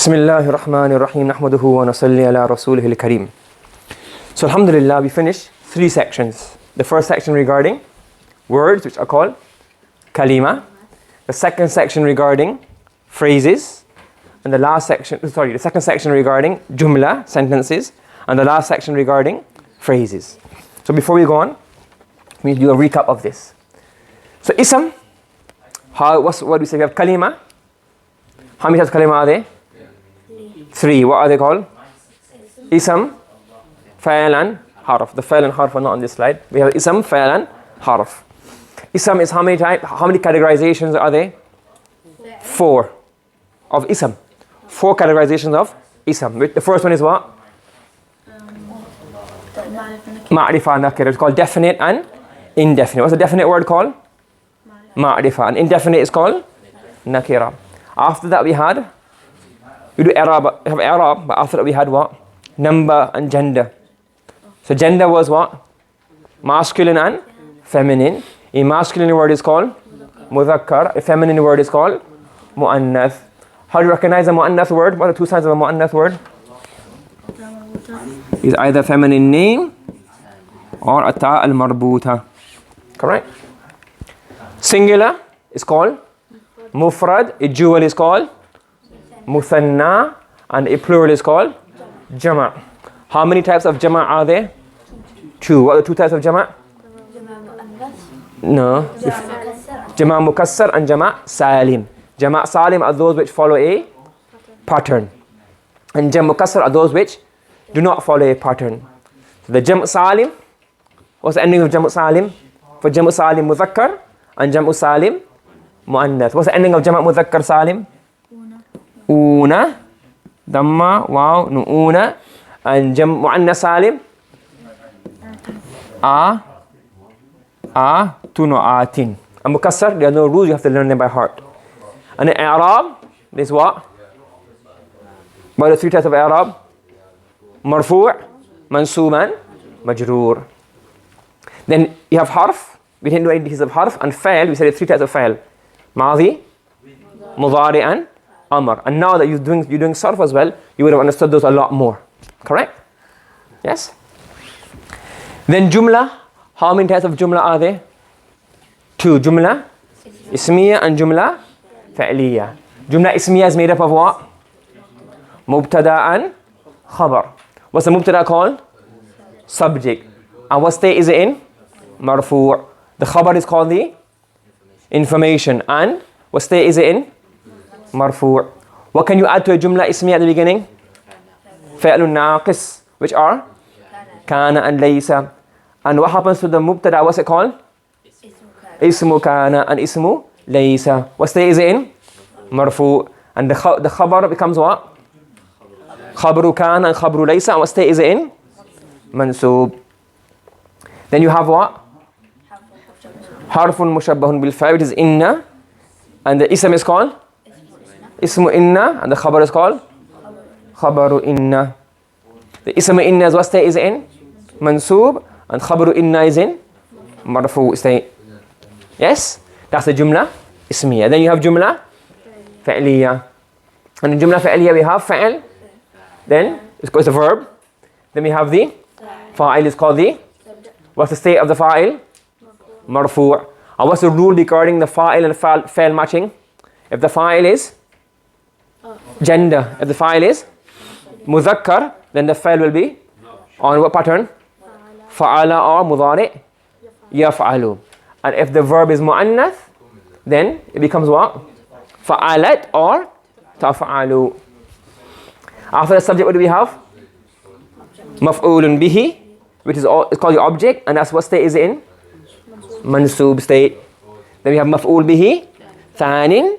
Bismillahir Rahmanir Rahim. Nahmaduhu wa nusalli ala rasulihil kareem. So alhamdulillah, we finished 3 sections. The first section regarding words, which are called kalima. The second section regarding phrases. And the second section regarding jumla, sentences. And the last section regarding phrases. So before we go on, we do a recap of this. So ism, what do we say? We have kalima. How many types of kalima are there? 3. What are they called? Ism, fa'al and harf. The fa'al and harf are not on this slide. We have ism, fa'al and harf. Ism is how many types? How many categorizations are there? 4 of ism. 4 categorizations of ism. The first one is what? Ma'rifah, nakira. It's called definite and indefinite. What's the definite word called? Ma'rifah. And indefinite is called nakira. After that we do i'rab, but after that we had what? Number and gender. So gender was what? Masculine and feminine. A masculine word is called mudhakkar. A feminine word is called mu'annath. How do you recognize a mu'annath word? What are the 2 sides of a mu'annath word? Is either feminine name or a ta al-marbuta. Correct? Singular is called mufrad. A dual is called muthanna, and a plural is called jama'. How many types of jama' are there? 2. What are the 2 types of jama'? No. Jama' mukassar and jama' salim. Jama' salim are those which follow a pattern. And jama' mukassar are those which do not follow a pattern. So the jama' salim, what's the ending of jama' salim? For jama' salim mudhakkar and jama' salim mu'annath. What's the ending of jama' mudhakkar salim? Una, damma, wow, nu'una. And mu'annas salim? Tunu'atin. And mukassar, there are no rules, you have to learn them by heart. And in i'rab, there's what? What are the 3 types of i'rab? Marfu', mansoob and majroor. Then you have harf. We didn't do any details of harf. And fa'al, we said 3 types of fa'al. Madi, mudari and amr. And now that you're doing sarf as well, you would have understood those a lot more. Correct? Yes? Then jumla. How many types of jumla are there? 2. Jumla ismiya and jumla fa'liya. Jumla ismiya is made up of what? Mubtada and khabar. What's the mubtada called? Subject. And what state is it in? Marfu'. The khabar is called the information. And what state is it in? Marfu'. What can you add to a jumla ismiya at the beginning? Fa'lun naqis, which are kana and laysa. And what happens to the mubtada? What's it called? Ismu kana and ismu laysa. What state is it in? Marfu'. And the khabar becomes what? Khabru kana and khabru laysa. And what state is it in? Mansoob. Then you have what? Harfun mushabbahun bil fa', which is inna. And the ism is called ismu inna, and the khabar is called khabaru inna. The ismu inna is what state is in? Mansoob. And khabaru inna is in marfu' state. Yes? That's the jumla ismiya. Then you have jumla fa'liya. And in jumla fa'liya we have fa'al. Then it's a verb. Then we have the fa'il is called the, what's the state of the fa'il? Marfu'. And what's the rule regarding the fa'il and fa'il matching? If the fa'il is gender, if the fa'il is mudhakkar, then the fa'il will be on what pattern? Fa'ala or mudari' yaf'alu. And if the verb is mu'annath, then it becomes what? Fa'alat or taf'alu. After the subject, what do we have? Maf'ulun bihi, which is it's called the object, and that's what state is it in? Mansoob state. Then we have maf'ul bihi, thanin,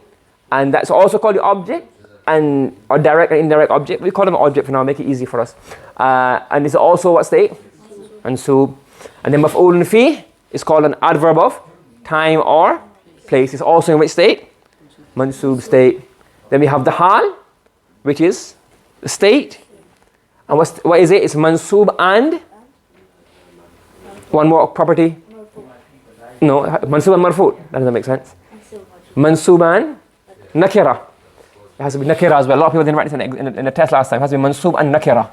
and that's also called the object, and or direct and indirect object. We call them object for now, make it easy for us. And it's also what state? Mansoob. And then maf'ulun fi is called an adverb of time or place. It's also in which state? Mansoob state. Then we have the hal, which is the state. And what is it? It's mansoob and one more property. No, mansoob and marfu'. That doesn't make sense. Mansoob and nakira. It has to be nakira as well. A lot of people didn't write this in the test last time. It has to be mansub and nakira.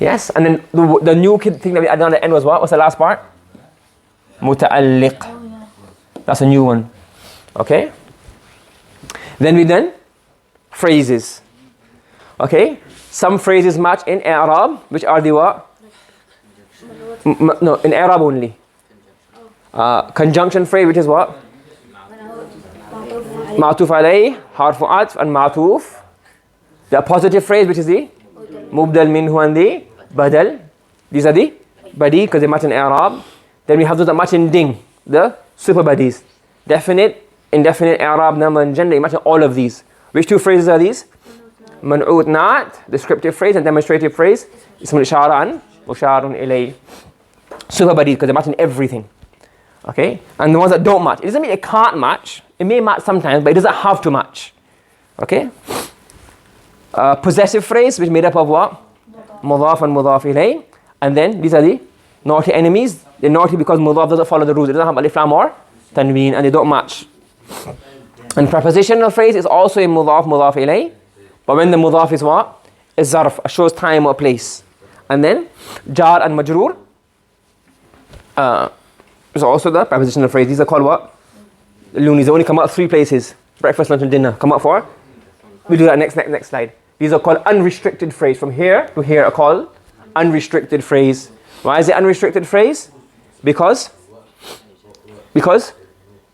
Yes, and then the new thing that we added on the end was what? What's the last part? Muta'alliq. That's a new one. Okay? Then we done phrases. Okay? Some phrases match in Arab, which are the what? No, in Arab only. Conjunction phrase, which is what? Ma'tuf alayh, harfu atf, and ma'tuf. The positive phrase, which is the mubdal minhu and the badal. These are the badi because they match in Arab. Then we have those that match in ding, the super badis. Definite, indefinite, Arab, number, and gender. They match in all of these. Which two phrases are these? Man'ud na'at, descriptive phrase, and demonstrative phrase. Ismul ishara and musharun ilay. Super badis because they match in everything. Okay? And the ones that don't match. It doesn't mean it can't match. It may match sometimes, but it doesn't have to match. Okay? Possessive phrase, which is made up of what? Mudaf and mudaf ilay. And then these are the naughty enemies. They're naughty because mudaf doesn't follow the rules. It doesn't have alif lam or tanween, and they don't match. And prepositional phrase is also in mudaf, mudaf ilay. But when the mudaf is what? Is zarf, shows time or place. And then jar and majroor is also the prepositional phrase. These are called what? Loonies. They only come out 3 places. Breakfast, lunch, and dinner. Come out for? We'll do that next slide. These are called unrestricted phrase. From here to here are called unrestricted phrase. Why is it unrestricted phrase? Because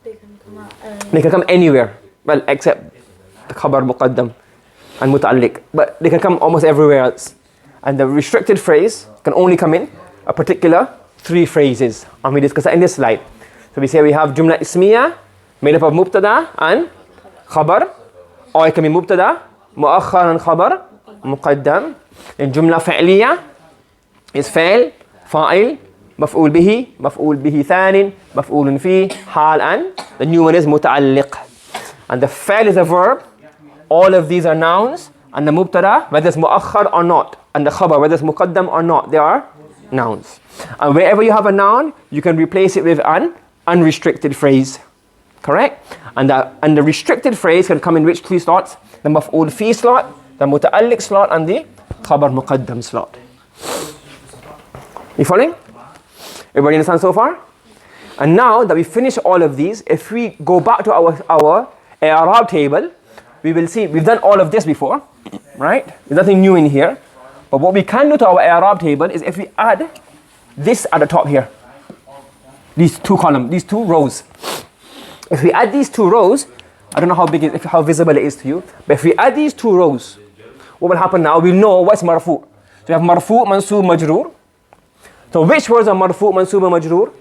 they can come anywhere. Well, except the khabar muqaddam and muta'alliq. But they can come almost everywhere else. And the restricted phrase can only come in a particular 3 phrases. And we discuss that in this slide. So we say we have jumla ismiya made up of mubtada and khabar. Or it can be mubtada, mu'akhar and khabar, muqaddam. And jumla fa'liya is fa'il, fa'il, maf'ul bihi thanin, maf'ulun fi, hal, and the new one is muta'alliq. And the fa'il is a verb. All of these are nouns. And the mubtada, whether it's mu'akhar or not, and the khabar, whether it's muqaddam or not, they are nouns. And wherever you have a noun, you can replace it with an unrestricted phrase. Correct? And the restricted phrase can come in which 3 slots? The maf'ul fi slot, the muta'alliq slot, and the khabar muqaddam slot. You following? Everybody understand so far? And now that we finish all of these, if we go back to our Arab table, we will see we've done all of this before, right? There's nothing new in here. But what we can do to our Arab table is if we add this at the top here, these 2 columns, these 2 rows. If we add these 2 rows, I don't know how visible it is to you, but if we add these 2 rows, what will happen now? We'll know what's marfu'. So we have marfu', mansub, majroor. So which words are marfu', mansub, and majroor?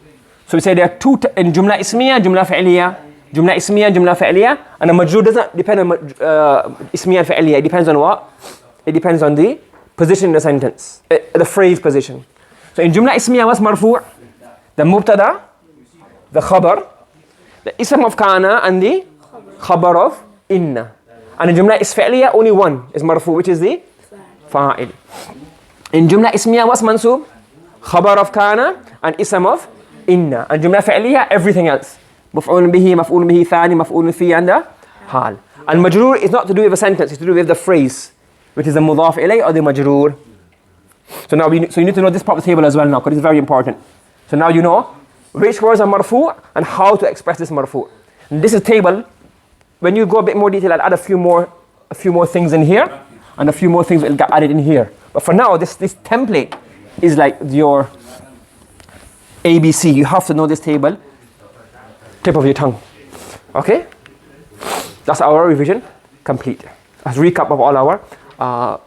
So we say there are 2 in jumla ismiya, jumla fa'liya. Jumla ismiya, jumla fa'liya. And the majroor doesn't depend on ismiya and fa'liya. It depends on what? It depends on the position in the sentence, the phrase position. So in jumla ismiya, what's marfu'? The mubtada, the khabar, the ism of kana, and the khabar of inna. And in jumla isfa'liya, only one is marfu', which is the fa'il. In jumla ismiya, what's mansub? Khabar of kana and ism of inna. And jumla fa'liya, everything else. Maf'ulun bihi thani, maf'ulun fi, and the hal. And majroor is not to do with a sentence, it's to do with the phrase, which is the mudaf ilay or the majroor. So now you need to know this part of the table as well now, because it's very important. So now you know which words are marfu' and how to express this marfu'. And this is a table. When you go a bit more detail, I'll add a few more things in here, and a few more things will get added in here. But for now, this template is like your ABC. You have to know this table, tip of your tongue. Okay? That's our revision complete. As a recap of all our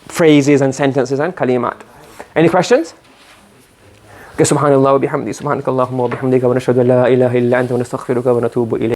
phrases and sentences and kalimat. Any questions? Okay, subhanallah wa bihamdi, subhanakallahumma wa bihamdika wa nashhadu an la ilaha illa anta wa nastaghfiruka wa natubu ilayk.